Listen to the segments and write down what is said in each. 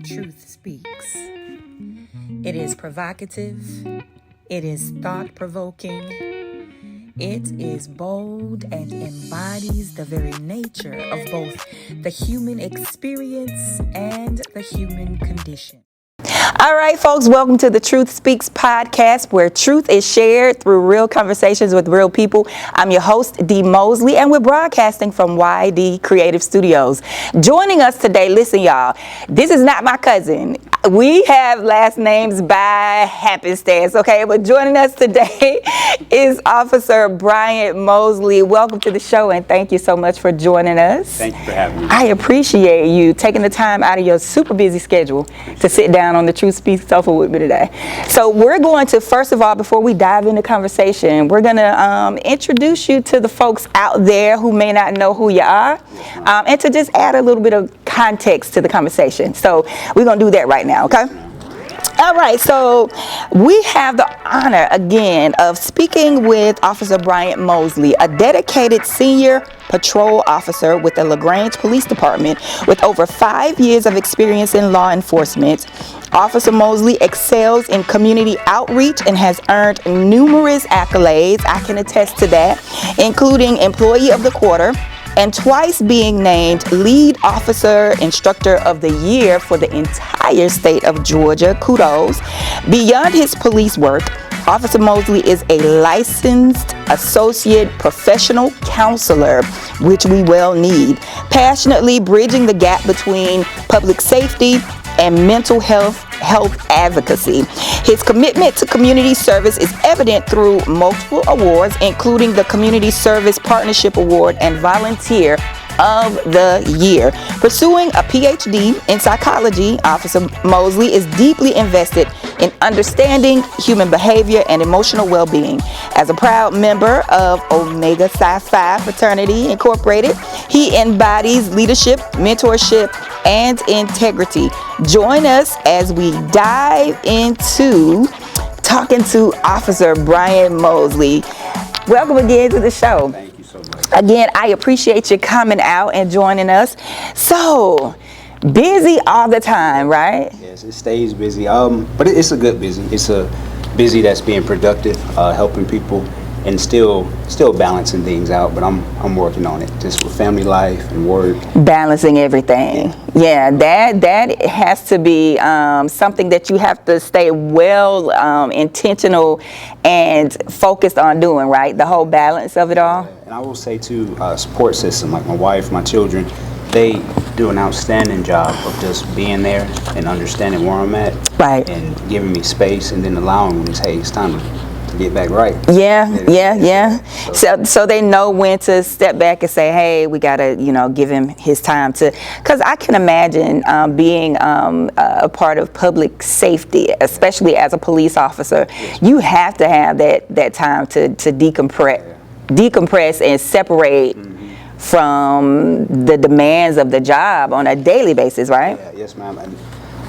Truth Speaks. It is provocative. It is thought-provoking. It is bold and embodies the very nature of both the human experience and the human condition. All right, folks, welcome to the Truth Speaks podcast, where truth is shared through real conversations with real people. I'm your host, D. Mosley, and we're broadcasting from YD Creative Studios. Joining us today, listen, y'all, this is not my cousin. We have last names by happenstance, okay? But joining us today is Officer Bryant Mosley. Welcome to the show, and thank you so much for joining us. Thank you for having me. I appreciate you taking the time out of your super busy schedule to sit down on the Truth Speaks sofa with me today. So we're going to, first of all, before we dive into conversation, we're going to introduce you to the folks out there who may not know who you are, and to just add a little bit of context to the conversation. So we're going to do that right now, okay? All right, so we have the honor again of speaking with Officer Bryant Mosley, a dedicated senior patrol officer with the Lagrange Police Department with over 5 years of experience in law enforcement. Officer Mosley excels in community outreach and has earned numerous accolades, I can attest to that, including Employee of the Quarter, and twice being named Lead Officer Instructor of the Year for the entire state of Georgia. Kudos. Beyond his police work, Officer Mosley is a licensed associate professional counselor, which we well need, passionately bridging the gap between public safety and mental health advocacy. His commitment to community service is evident through multiple awards, including the Community Service Partnership Award and Volunteer of the Year. Pursuing a Ph.D. in psychology, Officer Mosley is deeply invested in understanding human behavior and emotional well-being. As a proud member of Omega Psi Phi Fraternity, Incorporated, he embodies leadership, mentorship, and integrity. Join us as we dive into talking to Officer Bryant Mosley. Welcome again to the show. Thank you so much. Again, I appreciate you coming out and joining us. So, busy all the time, right? Yes, it stays busy, but it's a good busy. It's a busy that's being productive, helping people, and still balancing things out. But I'm working on it, just with family life and work. Balancing everything. Yeah, that has to be something that you have to stay well intentional and focused on doing, right? The whole balance of it all. And I will say too, support system, like my wife, my children, they do an outstanding job of just being there and understanding where I'm at, right, and giving me space, and then allowing me to say, hey, it's time to get back right. Yeah. So they know when to step back and say, hey, we gotta, give him his time to, because I can imagine being a part of public safety, especially as a police officer, you have to have that time to decompress and separate from the demands of the job on a daily basis, right? Yeah, yes, ma'am. And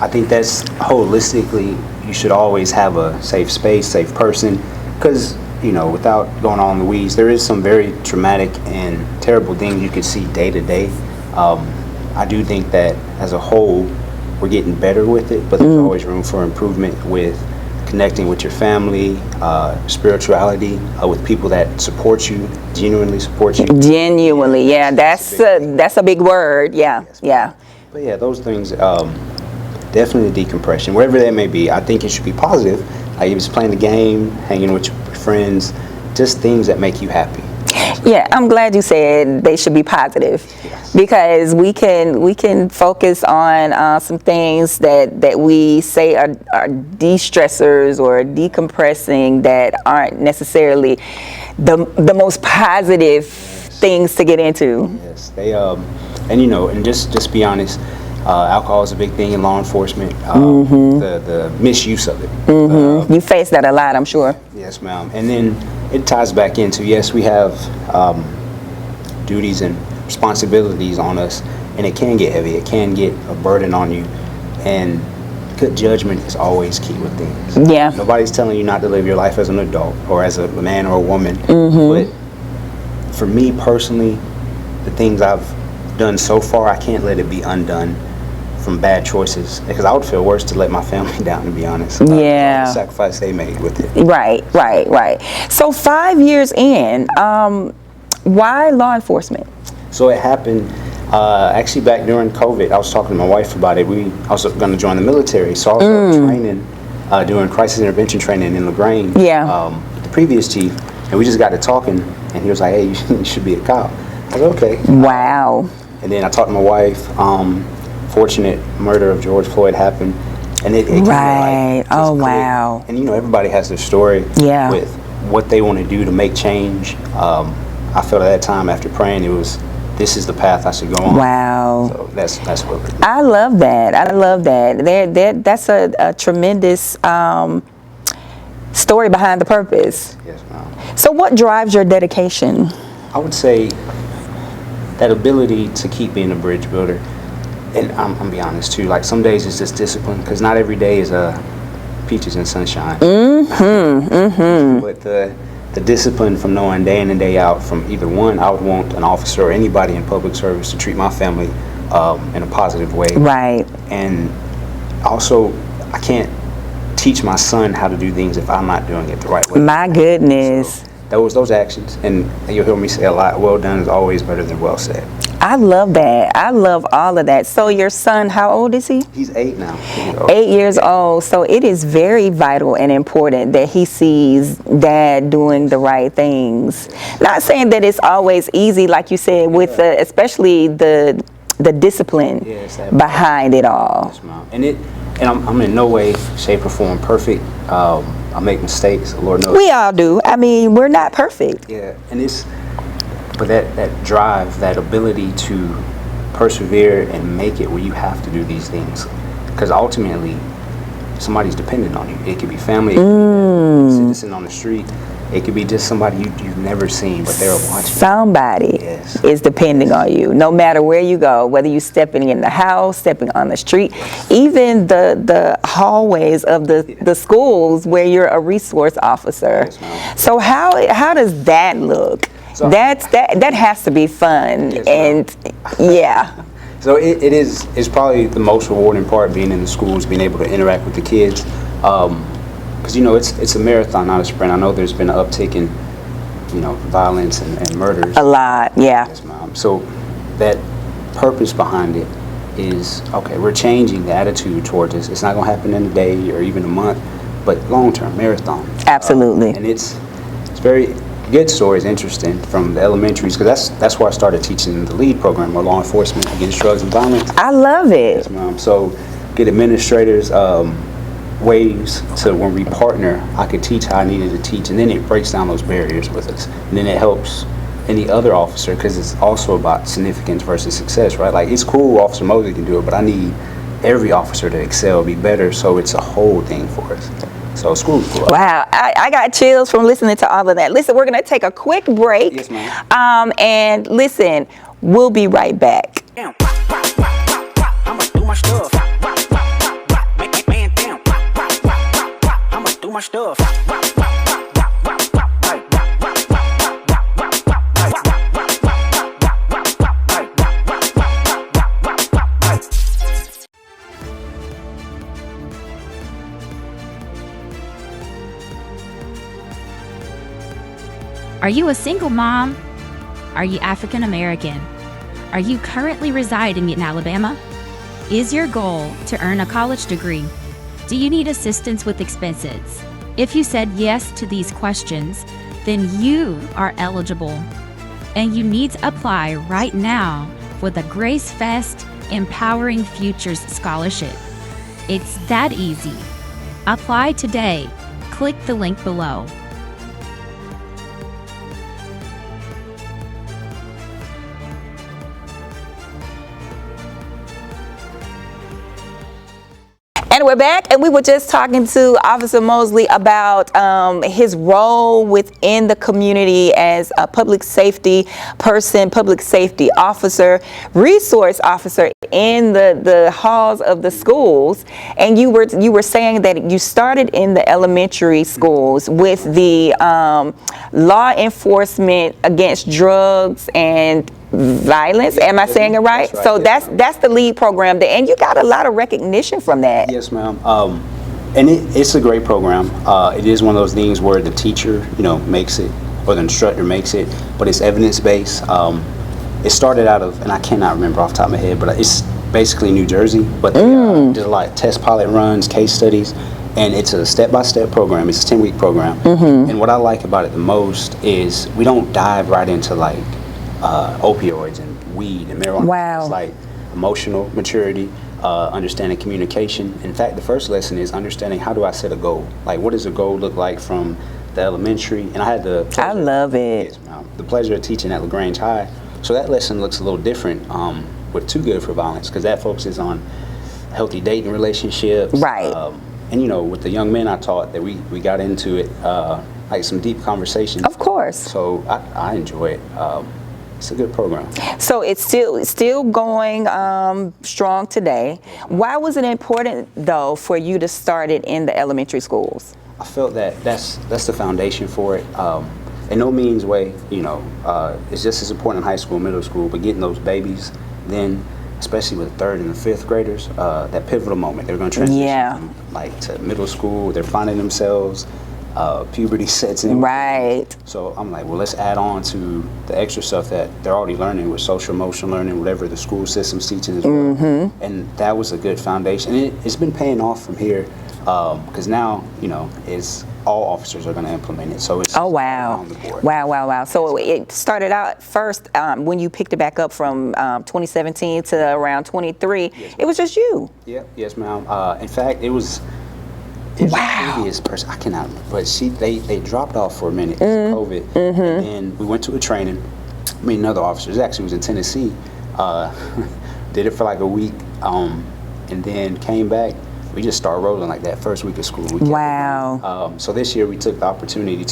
I think that's holistically, you should always have a safe space, safe person, because, without going on in the weeds, there is some very traumatic and terrible things you can see day to day. I do think that as a whole, we're getting better with it, but there's always room for improvement with connecting with your family, spirituality, with people that support you, genuinely support you. Genuinely, yeah, that's a big word, yeah. But yeah, those things, definitely decompression, wherever that may be. I think it should be positive, like if it's playing the game, hanging with your friends, just things that make you happy. Yeah, I'm glad you said they should be positive, because we can focus on some things that we say are de-stressors or decompressing that aren't necessarily the most positive things to get into. Yes, they and just be honest. Alcohol is a big thing in law enforcement. The misuse of it. You face that a lot, I'm sure. Yes, ma'am. And then it ties back into, yes, we have duties and responsibilities on us, and it can get heavy. It can get a burden on you, and good judgment is always key with things. Yeah. Nobody's telling you not to live your life as an adult or as a man or a woman, but for me personally, the things I've done so far, I can't let it be undone from bad choices, because I would feel worse to let my family down, to be honest. Yeah. The sacrifice they made with it. Right. So 5 years in, why law enforcement? So it happened actually back during COVID. I was talking to my wife about it. I was going to join the military, so I was training, doing crisis intervention training in Lagrange. With the previous chief, and we just got to talking, and he was like, "Hey, you should be a cop." I was like, "Okay." Wow. And then I talked to my wife. Fortunate murder of George Floyd happened, and it Right. kinda, like, Oh, just wow. clicked. And everybody has their story with what they want to do to make change. I felt at that time, after praying, this is the path I should go on. Wow. So that's what we're doing. I love that. That's a tremendous story behind the purpose. Yes, ma'am. So what drives your dedication? I would say that ability to keep being a bridge builder. And I'm gonna be honest too, like some days it's just discipline, because not every day is peaches and sunshine. But the discipline from knowing day in and day out, from either one, I would want an officer or anybody in public service to treat my family in a positive way. Right. And also, I can't teach my son how to do things if I'm not doing it the right way. My goodness. So those actions, and you'll hear me say a lot, well done is always better than well said. I love that. I love all of that. So your son, how old is he? He's 8 now. 8 years old. So it is very vital and important that he sees dad doing the right things. Not saying that it's always easy, like you said, with especially the discipline behind it all. Yes, Mom. And I'm in no way, shape, or form perfect. I make mistakes, Lord knows. We all do. I mean, we're not perfect. Yeah, but that drive, that ability to persevere and make it where you have to do these things, because ultimately somebody's dependent on you. It could be family, it could be a citizen on the street, it could be just somebody you've never seen, but they're watching. Somebody is depending on you, no matter where you go, whether you're stepping in the house, stepping on the street, even the hallways of the schools where you're a resource officer. Yes, so how does that look? So, that has to be fun. Yes, and yeah. So it's probably the most rewarding part, being in the schools, being able to interact with the kids. Because it's a marathon, not a sprint. I know there's been an uptick in violence and murders. A lot, yeah. Yes, Mom. So that purpose behind it is, okay, we're changing the attitude towards this. It's not going to happen in a day or even a month, but long-term marathon. Absolutely. And it's very good stories, interesting, from the elementaries, because that's where I started teaching the LEAD program, or law enforcement against drugs and violence. I love it. Yes, Mom. So get administrators ways to, when we partner, I could teach how I needed to teach, and then it breaks down those barriers with us, and then it helps any other officer, because it's also about significance versus success, right? Like, it's cool Officer Mosley can do it, but I need every officer to excel, be better, so it's a whole thing for us. So school's cool. Wow, I got chills from listening to all of that. Listen, we're going to take a quick break. Yes, ma'am. And listen, we'll be right back. I'ma do my stuff. Man down. I'ma do my stuff. Are you a single mom? Are you African American? Are you currently residing in Alabama? Is your goal to earn a college degree? Do you need assistance with expenses? If you said yes to these questions, then you are eligible. And you need to apply right now for the Grace Fest Empowering Futures Scholarship. It's that easy. Apply today. Click the link below. And we're back, and we were just talking to Officer Mosley about his role within the community as a public safety person, public safety officer, resource officer in the halls of the schools. And you were saying that you started in the elementary schools with the law enforcement against drugs and violence. Am I saying it right? That's right, So yes, ma'am. that's the LEAD program, and you got a lot of recognition from that. Yes, ma'am. And it's a great program. It is one of those things where the teacher, makes it, or the instructor makes it, but it's evidence-based. It started out of, and I cannot remember off the top of my head, but it's basically New Jersey, but they did a lot of test pilot runs, case studies, and it's a step-by-step program. It's a 10-week program. And what I like about it the most is we don't dive right into like opioids and weed and marijuana. Wow. It's like emotional maturity, understanding communication. In fact, the first lesson is understanding how do I set a goal? Like, what does a goal look like from the elementary? And I had the pleasure, I love it. yes, the pleasure of teaching at Lagrange High. So that lesson looks a little different with Too Good for Violence, because that focuses on healthy dating relationships. Right. And with the young men I taught, that we got into it, like some deep conversations. Of course. So I enjoy it. It's a good program. So it's still going strong today. Why was it important, though, for you to start it in the elementary schools? I felt that that's the foundation for it. In no means way, it's just as important in high school, middle school, but getting those babies, then, especially with the 3rd and the 5th graders, that pivotal moment, they're going to transition from, to middle school, they're finding themselves, puberty sets in. Right. So I'm like, well, let's add on to the extra stuff that they're already learning with social emotional learning, whatever the school system's teaching as well. And that was a good foundation. And it's been paying off from here, because now, is all officers are going to implement it. So it's on the board. Wow. So it started out first when you picked it back up from 2017 to around 23. Yes, it was just you. Yeah, yes, ma'am. In fact, it was a previous person. I cannot remember, but they dropped off for a minute because of COVID, and then we went to a training. Me and other officers, actually was in Tennessee, did it for like a week, and then came back. We just started rolling like that first week of school. We kept it going. So this year we took the opportunity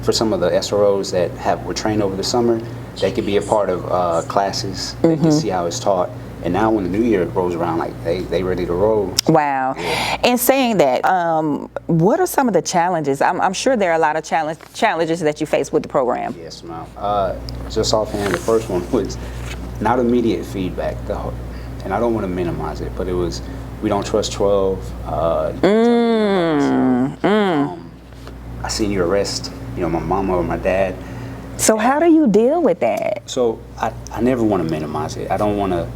for some of the SROs that were trained over the summer, they could be a part of classes. They could see how it's taught. And now when the new year rolls around, like they ready to roll. Wow. And saying that, what are some of the challenges? I'm sure there are a lot of challenges that you face with the program. Yes, ma'am. Just offhand, the first one was not immediate feedback. And I don't want to minimize it, but it was, we don't trust 12. I seen you arrest, my mama or my dad. So how do you deal with that? So I never want to minimize it. I don't want to,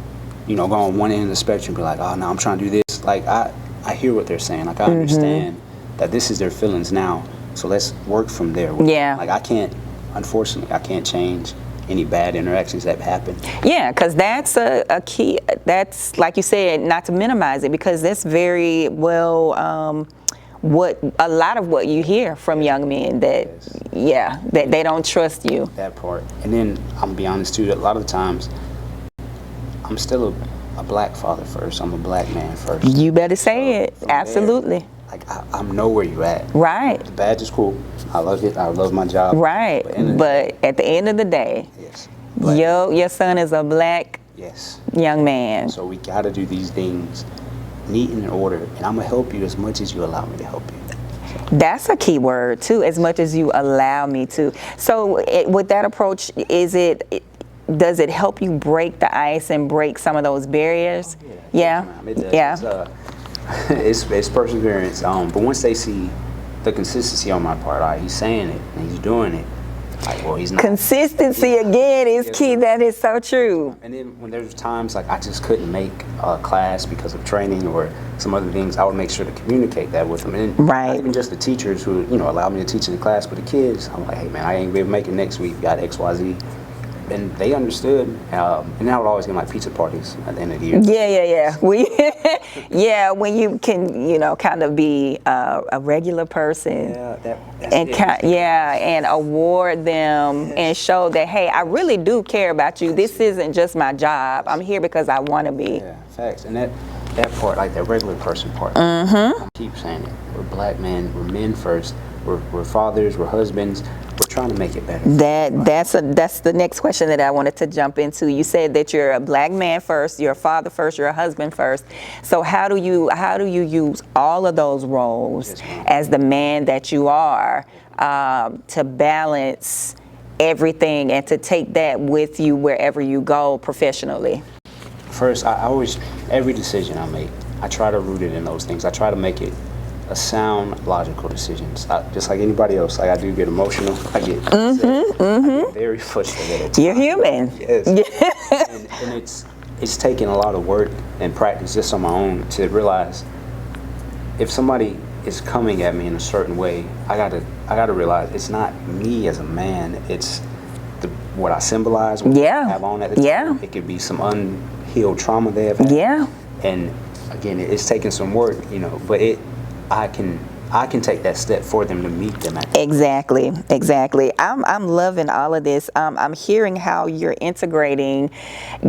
go on one end of the spectrum and be like, oh, no, I'm trying to do this. Like, I hear what they're saying. Like, I understand that this is their feelings now. So let's work from there. Yeah. Like, unfortunately, I can't change any bad interactions that happen. Yeah, because that's a key. That's, like you said, not to minimize it, because that's very well a lot of what you hear from young men, that that they don't trust you. That part. And then I'm gonna be honest too, that a lot of times I'm still a black father first. I'm a black man first. You better say it. From Absolutely. there, like I know where you're at. Right. The badge is cool. I love it. I love my job. Right. But at the end of the day, yes, your son is a black young man. So we got to do these things neat and in order, and I'm gonna help you as much as you allow me to help you. That's a key word too, as much as you allow me to. So with that approach, does it help you break the ice and break some of those barriers? Oh, yeah. It's perseverance. But once they see the consistency on my part, he's saying it and he's doing it. Like, well, he's not. Consistency again is key. That is so true. And then when there's times like I just couldn't make a class because of training or some other things, I would make sure to communicate that with them. And not even just the teachers who allow me to teach in the class, but the kids. I'm like, hey man, I ain't gonna be able to make it next week. Got XYZ. And they understood, and I would always get my pizza parties at the end of the year. Yeah. When you can, kind of be a regular person, and award them and show that, hey, I really do care about you. This isn't just my job. I'm here because I want to be. Yeah, facts. And that part, like that regular person part. I keep saying it. We're black men. We're men first. We're fathers. We're husbands. We're trying to make it better. That's the next question that I wanted to jump into. You said that you're a black man first, you're a father first, you're a husband first. So how do you use all of those roles as the man that you are to balance everything and to take that with you wherever you go professionally? First, I always, every decision I make, I try to root it in those things. I try to make it a sound, logical decisions. Just like anybody else, like I do get emotional. I get upset. I get very frustrated at times. You're human. Yes. And it's taken a lot of work and practice just on my own to realize if somebody is coming at me in a certain way, I gotta realize it's not me as a man. It's what I symbolize, what I have on at the time. Yeah. It could be some unhealed trauma they have had. Yeah. And again, it's taking some work, you know, but I can take that step for them to meet them at Exactly. I'm loving all of this. I'm hearing how you're integrating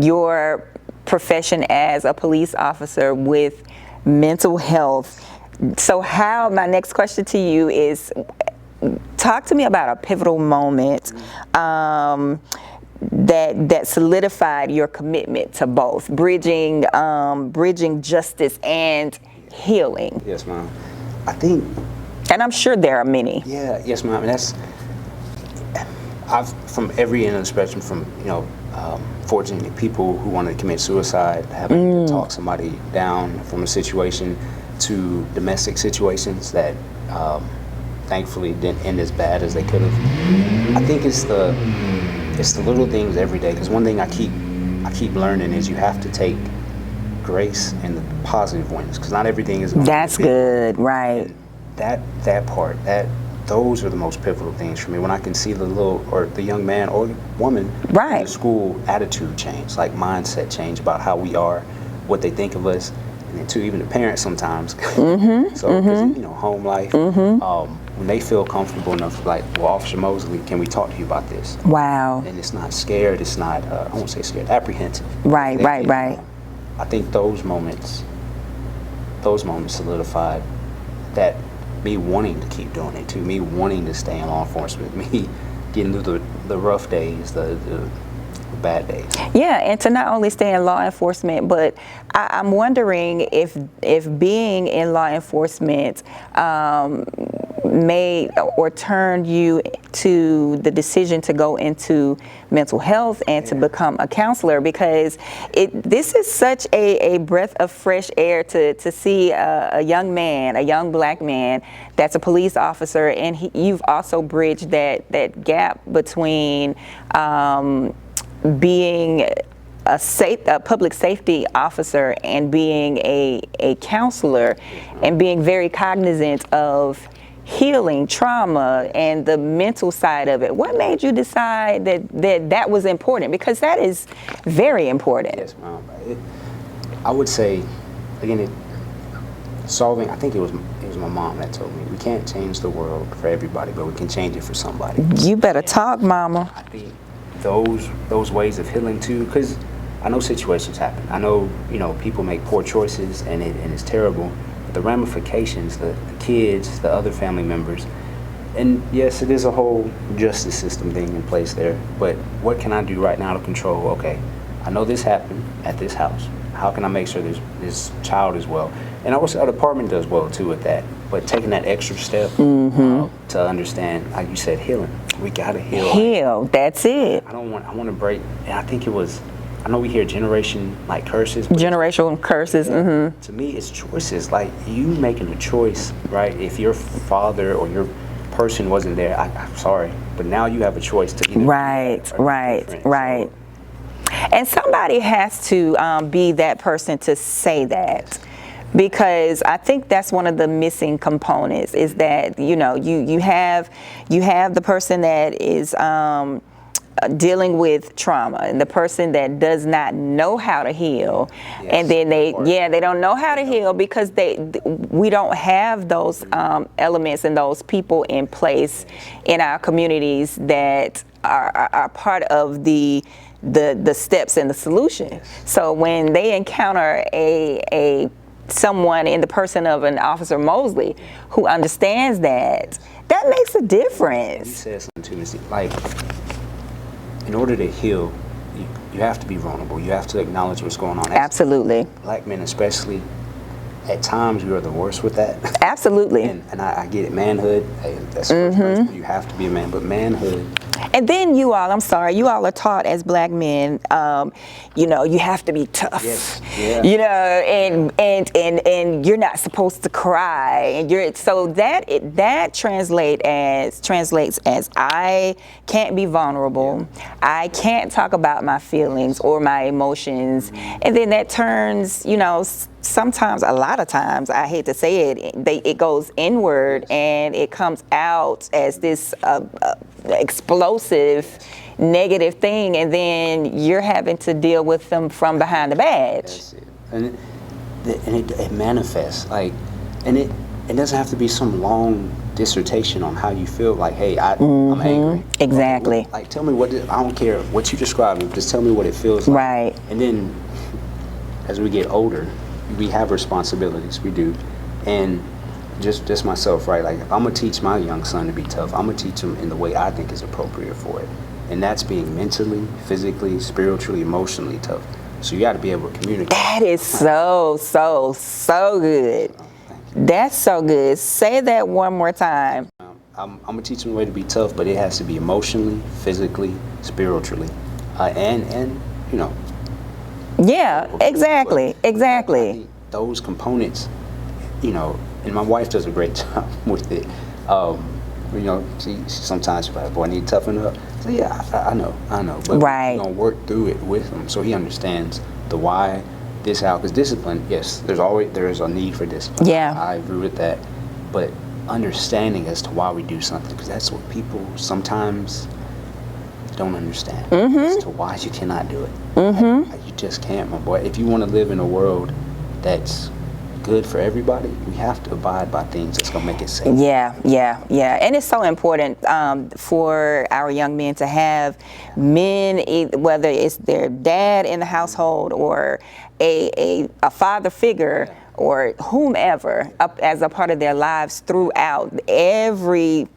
your profession as a police officer with mental health. So my next question to you is, talk to me about a pivotal moment that solidified your commitment to both bridging justice and healing. Yes, ma'am. I think, and I'm sure there are many. Yeah, yes, ma'am. And I've from every end of the spectrum, from fortunately people who want to commit suicide, having to talk somebody down from a situation, to domestic situations that thankfully didn't end as bad as they could have. I think it's the little things every day. Because one thing I keep learning is you have to take grace and the positive wins, because not everything is going That's to be good, right? That part, those are the most pivotal things for me. When I can see the young man or woman in the school attitude change, like mindset change about how we are, what they think of us, and then too, even the parents sometimes. So, home life, when they feel comfortable enough, like, well, Officer Mosley, can we talk to you about this? Wow. And it's not scared, it's not, I won't say scared, apprehensive. Right. I think those moments solidified that, me wanting to keep doing it too, me wanting to stay in law enforcement, me getting through the rough days, the bad days. Yeah, and to not only stay in law enforcement, but I'm wondering if being in law enforcement made or turned you to the decision to go into mental health and to become a counselor, because this is such a breath of fresh air to see a young black man that's a police officer, and you've also bridged that gap between being a public safety officer and being a counselor, and being very cognizant of healing trauma and the mental side of it. What made you decide that was important? Because that is very important. Yes, ma'am. I would say, again, solving, I think it was my mom that told me, we can't change the world for everybody, but we can change it for somebody. You better talk, mama. I think those ways of healing too, because I know situations happen. I know, people make poor choices and it's terrible. But the ramifications, the kids, the other family members, and yes, it is a whole justice system thing in place there. But what can I do right now to control? Okay, I know this happened at this house. How can I make sure this child is well? And I wish our department does well too with that. But taking that extra step to understand, like you said, healing. We gotta heal. That's it. I want to break. And I think I know we hear generational curses. To me, it's choices. Like you making a choice, right? If your father or your person wasn't there, I'm sorry, but now you have a choice to either Right. And somebody has to be that person to say that. Because I think that's one of the missing components, is that you have the person that is dealing with trauma, and the person that does not know how to heal, and then they don't know how to heal because we don't have those elements and those people in place in our communities that are part of the steps and the solution. So when they encounter someone in the person of an Officer Mosley who understands that makes a difference. You said something to me, like, in order to heal, you have to be vulnerable. You have to acknowledge what's going on. Absolutely. Black men especially, at times we are the worst with that. Absolutely. And I get it, manhood, hey, that's the first principle. You have to be a man, but manhood And then you all are taught as black men, you have to be tough. Yes. Yeah. And you're not supposed to cry. And so that translates as I can't be vulnerable. Yeah. I can't talk about my feelings or my emotions. Mm-hmm. And then that turns, sometimes, a lot of times, I hate to say it, it goes inward and it comes out as this explosive, negative thing, and then you're having to deal with them from behind the badge. That's it. And it manifests, and it doesn't have to be some long dissertation on how you feel. Like, hey, I'm angry. Exactly. Like, tell me I don't care what you describe, just tell me what it feels like. Right. And then, as we get older, we have responsibilities. We do, and just myself, right? Like, if I'm gonna teach my young son to be tough, I'm gonna teach him in the way I think is appropriate for it, and that's being mentally, physically, spiritually, emotionally tough. So you got to be able to communicate. That is so good. That's so good. Say that one more time. I'm gonna teach him the way to be tough, but it has to be emotionally, physically, spiritually, and Yeah, exactly. I think those components, and my wife does a great job with it. She sometimes she's like, boy, I need to toughen up. So yeah, I know. But right. we're gonna work through it with him so he understands the why, this, how. Because discipline, yes, there is a need for discipline. Yeah. I agree with that. But understanding as to why we do something, because that's what people sometimes don't understand, as to why you cannot do it. You just can't, my boy. If you want to live in a world that's good for everybody, we have to abide by things that's gonna make it safe. Yeah. And it's so important for our young men to have men, whether it's their dad in the household or a father figure or whomever, as a part of their lives throughout every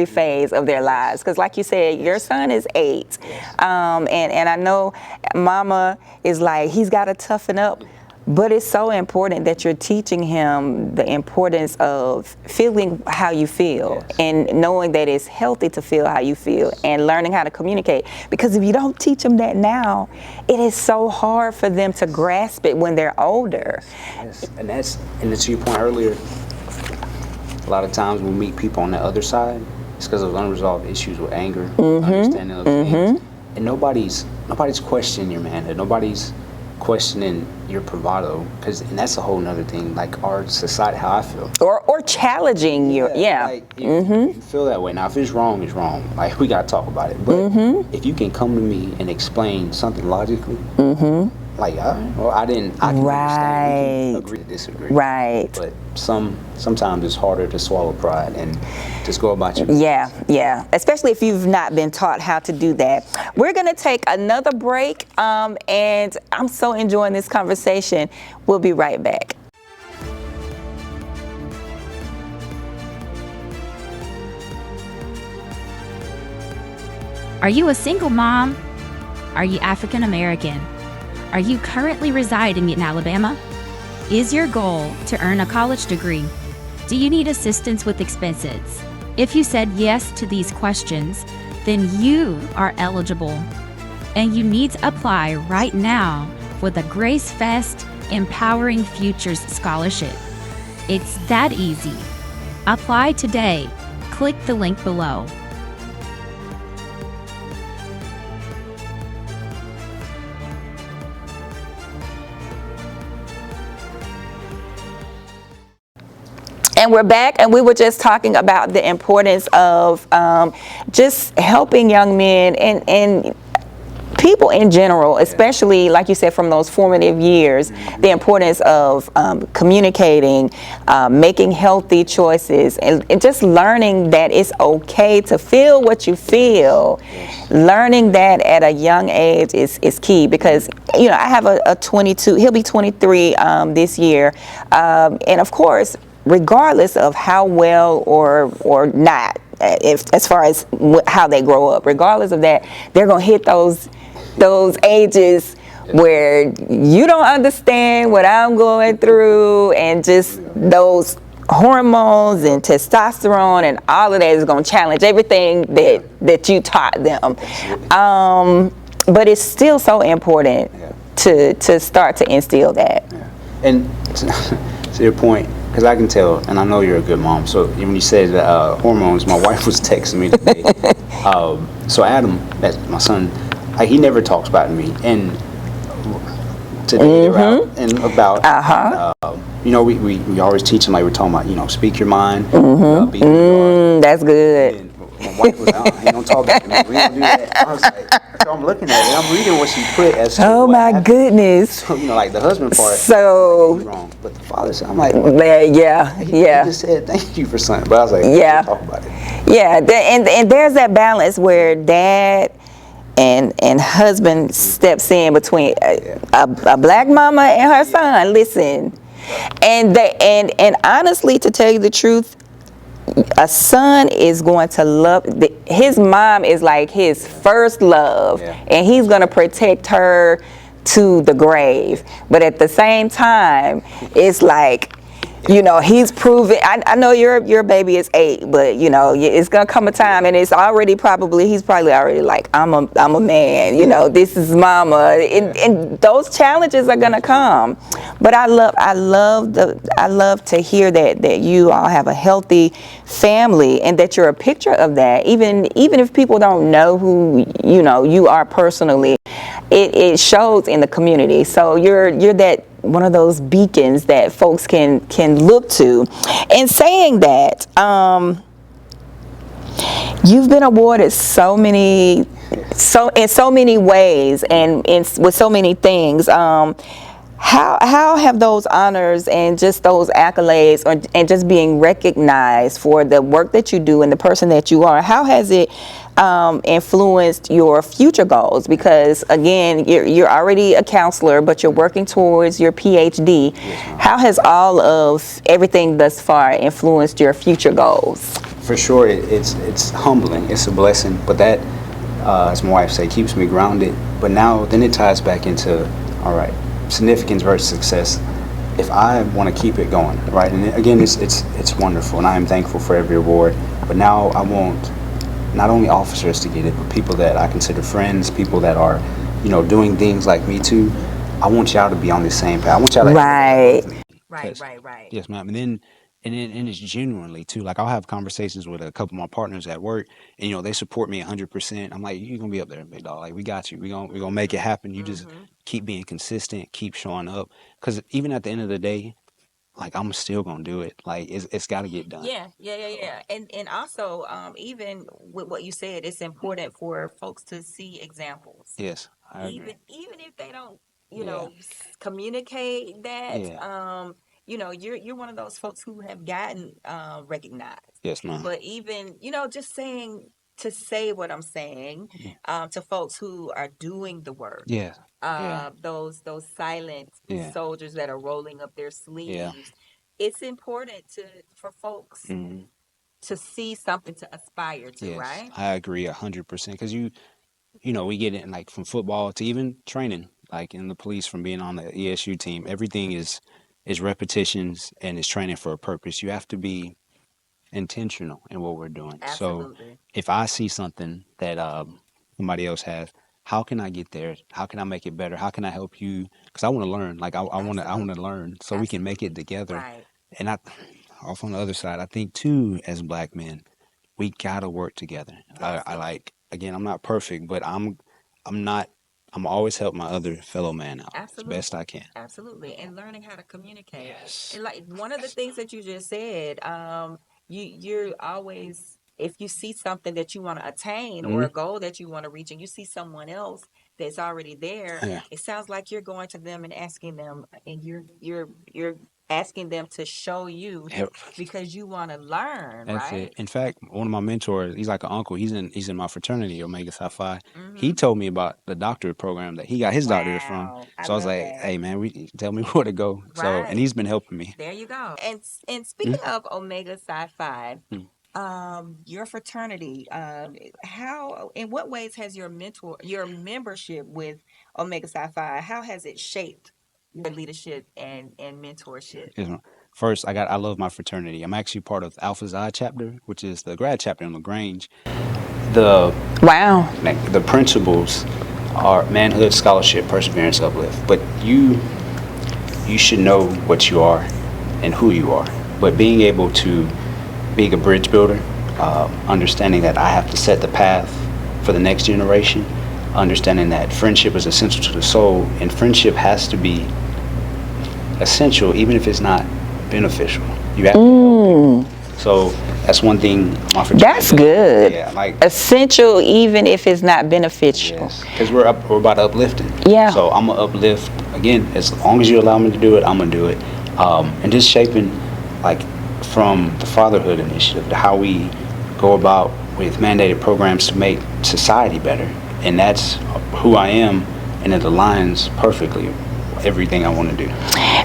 phase of their lives. Because like you said, your son is 8, and I know mama is like, he's got to toughen up. But it's so important that you're teaching him the importance of feeling how you feel, and knowing that it's healthy to feel how you feel, and learning how to communicate. Because if you don't teach them that now, it is so hard for them to grasp it when they're older. Yes, and to your point earlier, a lot of times when we meet people on the other side, it's because of unresolved issues with anger, understanding of things, and nobody's questioning your manhood. Nobody's questioning your bravado, and that's a whole nother thing, like our society, how I feel, or challenging you. Like, you feel that way. Now if it's wrong, it's wrong. Like, we gotta talk about it. But if you can come to me and explain something logically, like, I can understand. We can agree to disagree. Right. But sometimes it's harder to swallow pride and just go about your business. Yeah. Especially if you've not been taught how to do that. We're gonna take another break, and I'm so enjoying this conversation. We'll be right back. Are you a single mom? Are you African American? Are you currently residing in Alabama? Is your goal to earn a college degree? Do you need assistance with expenses? If you said yes to these questions, then you are eligible. And you need to apply right now for the Grace Fest Empowering Futures Scholarship. It's that easy. Apply today. Click the link below. And we're back, and we were just talking about the importance of just helping young men and people in general, especially, like you said, from those formative years, the importance of communicating, making healthy choices, and just learning that it's okay to feel what you feel. Learning that at a young age is key, because I have a 22, he'll be 23 this year, and of course, regardless of how well or not, as far as how they grow up, regardless of that, they're gonna hit those ages where you don't understand what I'm going through, and just those hormones and testosterone and all of that is going to challenge everything that you taught them. But it's still so important to start to instill that. Yeah. And to your point, because I can tell, and I know you're a good mom. So when you said hormones, my wife was texting me today. So Adam, that's my son, he never talks about me. And today they're out and about. You know, we always teach him, like we're talking about, you know, speak your mind, be who you are. That's good. And my wife was like, he don't talk back to me. We don't do that. I was like, so I'm looking at it. I'm reading what she put as to Oh what my happened. goodness. So, you know, like the husband part, So, you're wrong. But the father side, I'm like, he yeah. just said thank you for something. But I was like, Yeah. we'll talk about it. Yeah, and there's that balance where dad and husband steps in between a black mama and her son. Listen, and honestly, to tell you the truth, a son is going to love his mom is like his first love, and he's going to protect her to the grave. But at the same time, it's like, you know, he's proven. I know your baby is 8, but you know, it's gonna come a time, and it's already he's probably already like, I'm a man. You know, this is mama, and those challenges are gonna come. But I love to hear that you all have a healthy family, and that you're a picture of that. Even if people don't know who you are personally, it shows in the community. So you're that one of those beacons that folks can look to. And saying that, you've been awarded in so many ways and with so many things. How have those honors and just those accolades and just being recognized for the work that you do and the person that you are, how has it influenced your future goals? Because again, you're already a counselor, but you're working towards your Ph.D. How has all of everything thus far influenced your future goals? For sure, it's humbling. It's a blessing. But that, as my wife said, keeps me grounded. But now, then it ties back into, all right, significance versus success. If I want to keep it going, right, and again, it's wonderful, and I am thankful for every award. But now I want not only officers to get it, but people that I consider friends, people that are, you know, doing things like me too. I want y'all to be on the same path. I want y'all to Right. Yes, ma'am. And it's genuinely too. Like I'll have conversations with a couple of my partners at work, and you know they support me 100%. I'm like, you're gonna be up there, big dog. Like we got you. We gonna make it happen. You just keep being consistent, keep showing up. Because even at the end of the day, like I'm still gonna do it. Like it's got to get done. Yeah. And also, even with what you said, it's important for folks to see examples. Yes, I agree. Even if they don't, Yeah. communicate that, Yeah. you're one of those folks who have gotten recognized. Yes, ma'am. But even, just saying to say what I'm saying, to folks who are doing the work, Yeah. Yeah. those silent Yeah. soldiers that are rolling up their Yeah. sleeves, it's important for folks Hmm. to see something to aspire to, Yes, right? I agree 100%. Because you know, we get it like from football to even training, like in the police, from being on the ESU team. Everything is repetitions and is training for a purpose. You have to be intentional in what we're doing. So Absolutely. if I see something that somebody else has, how can I get there? How can I make it better? How can I help you? Because I want to learn. Like I want to learn so we can make it together. Right. And off on the other side, I think too, as black men, we gotta work together. I like, again, I'm not perfect, but I'm not. I'm always help my other fellow man out as best I can. Absolutely. And learning how to communicate. Yes. And like one of the things that you just said, you're always, if you see something that you want to attain or a goal that you want to reach, and you see someone else that's already there, Yeah. it sounds like you're going to them and asking them, and you're asking them to show you Yep. because you want to learn, That's right? it. In fact, one of my mentors, he's like an uncle. He's in my fraternity, Omega Psi Phi. He told me about the doctorate program that he got his doctorate from. Wow. So I was love like, that. hey man, tell me where to go. So, and he's been helping me. There you go. And speaking of Omega Psi Phi, your fraternity, how, in what ways has your membership with Omega Psi Phi, how has it shaped your leadership and mentorship? Yes, first, I love my fraternity. I'm actually part of Alpha Psi chapter, which is the grad chapter in Lagrange. Wow. The principles are manhood, scholarship, perseverance, uplift. But you should know what you are and who you are. But being able to be a bridge builder, understanding that I have to set the path for the next generation, understanding that friendship is essential to the soul, and friendship has to be essential even if it's not beneficial. You have to help people. So that's one thing my fraternity That's does. good. Yeah, like Essential even if it's not beneficial. because we're about uplifting. Yeah. So I'm gonna uplift again as long as you allow me to do it. I'm gonna do it, and just shaping like from the fatherhood initiative to how we go about with mandated programs to make society better, and that's who I am, and it aligns perfectly with everything I want to do.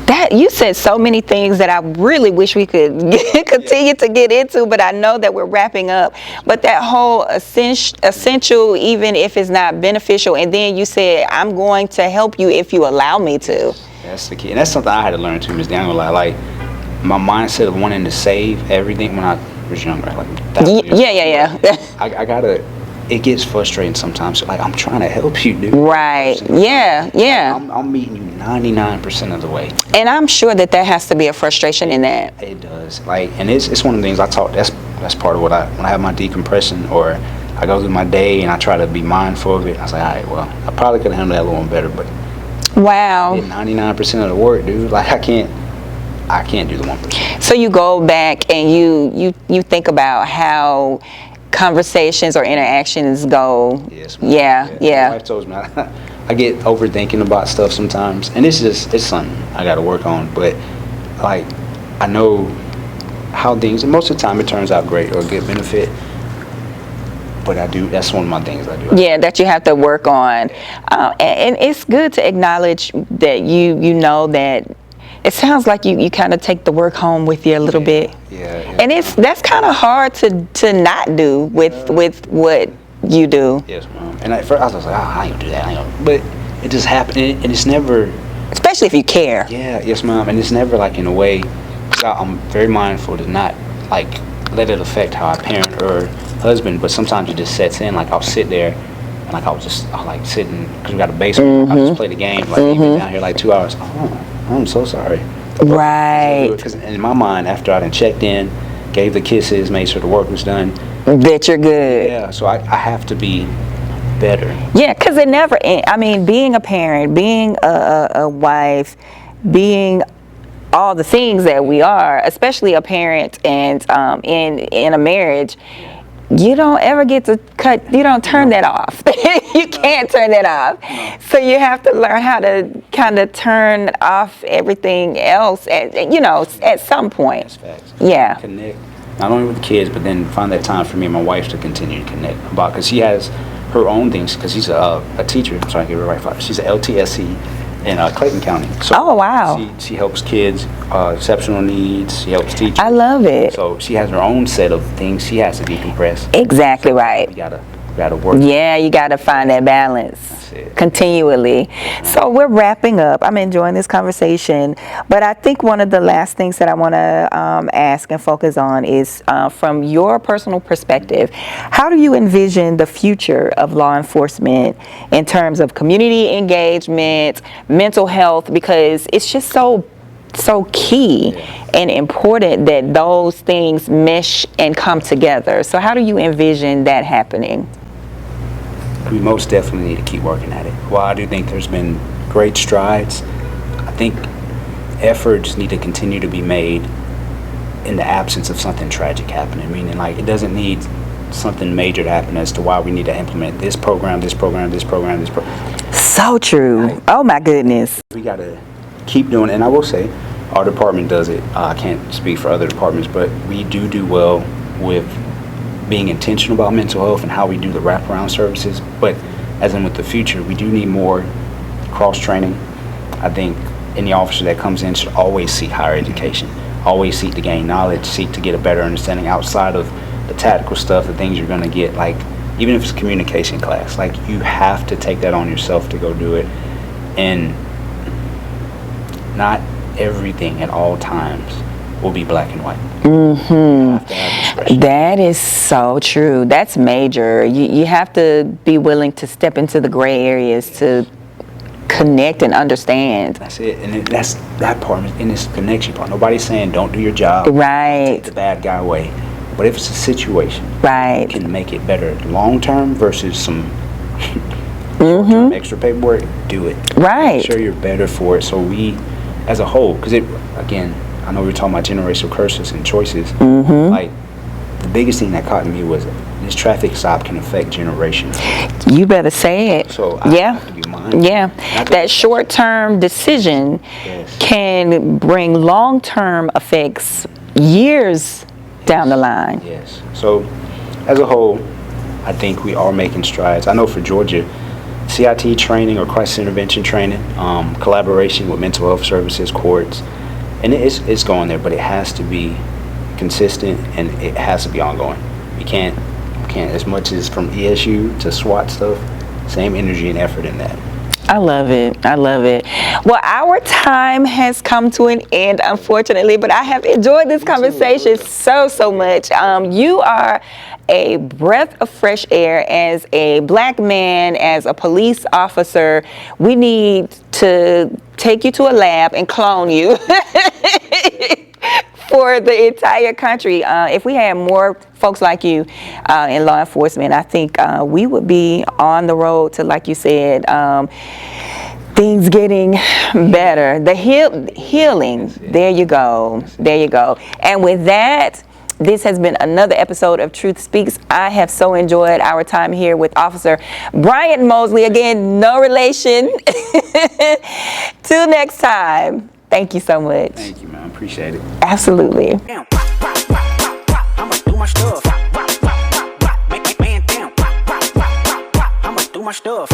That you said so many things that I really wish we could continue to get into, but I know that we're wrapping up. But that whole essential, even if it's not beneficial, and then you said, I'm going to help you if you allow me to. That's the key, and that's something I had to learn too, Ms. Daniel. Like my mindset of wanting to save everything when I was younger, like Yeah. I gotta. It gets frustrating sometimes. Like I'm trying to help you, dude. Right. Yeah. I'm meeting you 99% of the way. And I'm sure that has to be a frustration in that. It does. Like, and it's one of the things I talk. That's part of what when I have my decompression or I go through my day and I try to be mindful of it. I was like, all right, well, I probably could have handled that a little better, but Wow. 99% of the work, dude. Like I can't do the 1%. So you go back and you think about how conversations or interactions go. Yes. Yeah. My wife tells me I get overthinking about stuff sometimes, and it's something I got to work on. But like I know how things, and most of the time it turns out great or a good benefit. But that's one of my things I do. Yeah, that you have to work on, and it's good to acknowledge that you know that. It sounds like you kind of take the work home with you a little bit. Yeah. And that's kind of hard to not do with what you do. Yes, ma'am. And at first I was like, I ain't gonna do that. But it just happened, and it's never. Especially if you care. Yeah, yes, ma'am. And it's never like in a way. Cause I'm very mindful to not like let it affect how I parent or husband. But sometimes it just sets in. Like I'll sit there, and like I'll like sitting because we got a basement. I'll just play the game. Like you've been down here like 2 hours. Oh, I'm so sorry. Right. Because in my mind, after I done checked in, gave the kisses, made sure the work was done. That you're good. Yeah, so I have to be better. Yeah, because it never ends. I mean, being a parent, being a wife, being all the things that we are, especially a parent and in a marriage, you don't ever get to you don't turn that off. You can't turn that off. So you have to learn how to kind of turn off everything else at some point. That's facts. Yeah. Connect, not only with the kids, but then find that time for me and my wife to continue to connect about, because she has her own things, because she's a teacher. I'm trying to get it right. She's an LTSC in Clayton County. So Oh, wow. She helps kids, exceptional needs. She helps teachers. I love it. So she has her own set of things she has to decompress. Exactly right. We gotta work. Yeah, you got to find that balance it. continually. So we're wrapping up. I'm enjoying this conversation, but I think one of the last things that I want to ask and focus on is from your personal perspective, how do you envision the future of law enforcement in terms of community engagement, mental health, because it's just so key and important that those things mesh and come together. So how do you envision that happening? We most definitely need to keep working at it. While I do think there's been great strides, I think efforts need to continue to be made in the absence of something tragic happening. Meaning, like, it doesn't need something major to happen as to why we need to implement this program. So true. Right. Oh my goodness. We got to keep doing it. And I will say, our department does it. I can't speak for other departments, but we do well with being intentional about mental health and how we do the wraparound services. But as in with the future, we do need more cross-training. I think any officer that comes in should always seek higher education, always seek to gain knowledge, seek to get a better understanding outside of the tactical stuff, the things you're going to get, like even if it's communication class, like you have to take that on yourself to go do it. And not everything at all times will be black and white. Mm-hmm. That is so true. That's major. You have to be willing to step into the gray areas to connect and understand. That's it. And that's that part, in this connection part. Nobody's saying don't do your job. Right. Take the bad guy away. But if it's a situation, right, you can make it better long term versus some short-term extra paperwork, do it. Right. Make sure you're better for it. So we, as a whole, because again, I know we were talking about generational curses and choices. Like, the biggest thing that caught me was this traffic stop can affect generations. You better say it. So I have to be mindful. Yeah. That short-term decision can bring long-term effects years down the line. Yes. So, as a whole, I think we are making strides. I know for Georgia, CIT training or crisis intervention training, collaboration with mental health services, courts, and it's going there, but it has to be consistent and it has to be ongoing. You can't as much as from ESU to SWAT stuff, same energy and effort in that. I love it. I love it. Well, our time has come to an end, unfortunately, but I have enjoyed this conversation so much. You are a breath of fresh air as a black man, as a police officer. We need to take you to a lab and clone you for the entire country. If we had more folks like you in law enforcement, I think we would be on the road to, like you said, things getting better. The healing. There you go. There you go. And with that, this has been another episode of Truth Speaks. I have so enjoyed our time here with Officer Bryant Mosley. Again, no relation. Till next time. Thank you so much. Thank you, man. Appreciate it. Absolutely. Damn. I'ma do my stuff. Man, damn. I'ma do my stuff.